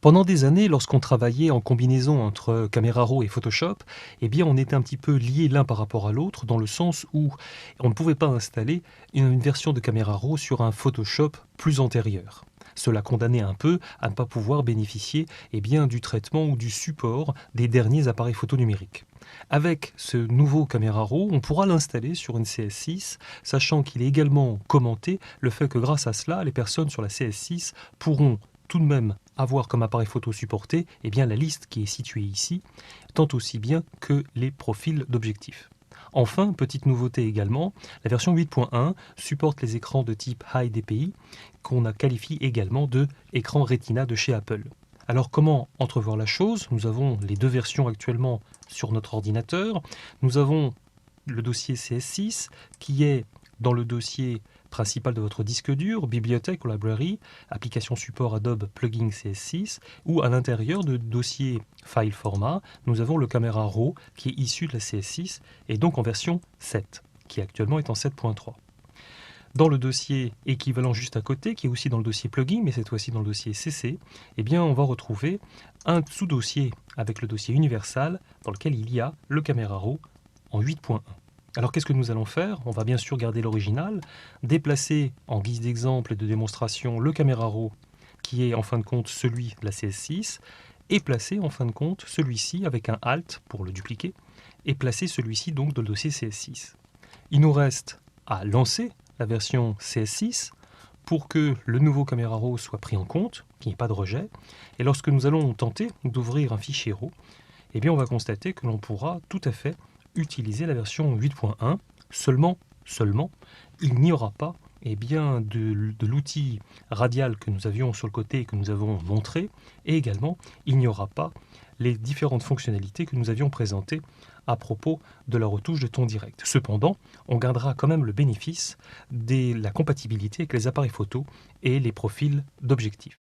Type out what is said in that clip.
Pendant des années, lorsqu'on travaillait en combinaison entre Camera Raw et Photoshop, eh bien, on était un petit peu liés l'un par rapport à l'autre, dans le sens où on ne pouvait pas installer une version de Camera Raw sur un Photoshop plus antérieur. Cela condamnait un peu à ne pas pouvoir bénéficier du traitement ou du support des derniers appareils photo numériques. Avec ce nouveau Camera Raw, on pourra l'installer sur une CS6, sachant qu'il est également commenté le fait que grâce à cela, les personnes sur la CS6 pourront tout de même avoir comme appareil photo supporté la liste qui est située ici, tant aussi bien que les profils d'objectifs. Enfin, petite nouveauté également, la version 8.1 supporte les écrans de type High DPI qu'on a qualifié également de écran Retina de chez Apple. Alors comment entrevoir la chose? Nous avons les deux versions actuellement sur notre ordinateur. Nous avons le dossier CS6 qui est dans le dossier principal de votre disque dur, bibliothèque ou library, application support Adobe Plugin CS6, ou à l'intérieur de dossier file format, nous avons le Camera Raw qui est issu de la CS6 et donc en version 7, qui actuellement est en 7.3. Dans le dossier équivalent juste à côté, qui est aussi dans le dossier plugin, mais cette fois-ci dans le dossier CC, on va retrouver un sous-dossier avec le dossier universal dans lequel il y a le Camera Raw en 8.1. Alors qu'est-ce que nous allons faire? On va bien sûr garder l'original, déplacer en guise d'exemple et de démonstration le Camera Raw qui est en fin de compte celui de la CS6 et placer en fin de compte celui-ci avec un Alt pour le dupliquer et placer celui-ci donc dans le dossier CS6. Il nous reste à lancer la version CS6 pour que le nouveau Camera Raw soit pris en compte, qu'il n'y ait pas de rejet. Et lorsque nous allons tenter d'ouvrir un fichier RAW, on va constater que l'on pourra tout à fait utiliser la version 8.1. Seulement, il n'y aura pas de l'outil radial que nous avions sur le côté et que nous avons montré, et également il n'y aura pas les différentes fonctionnalités que nous avions présentées à propos de la retouche de ton direct. Cependant, on gardera quand même le bénéfice de la compatibilité avec les appareils photo et les profils d'objectifs.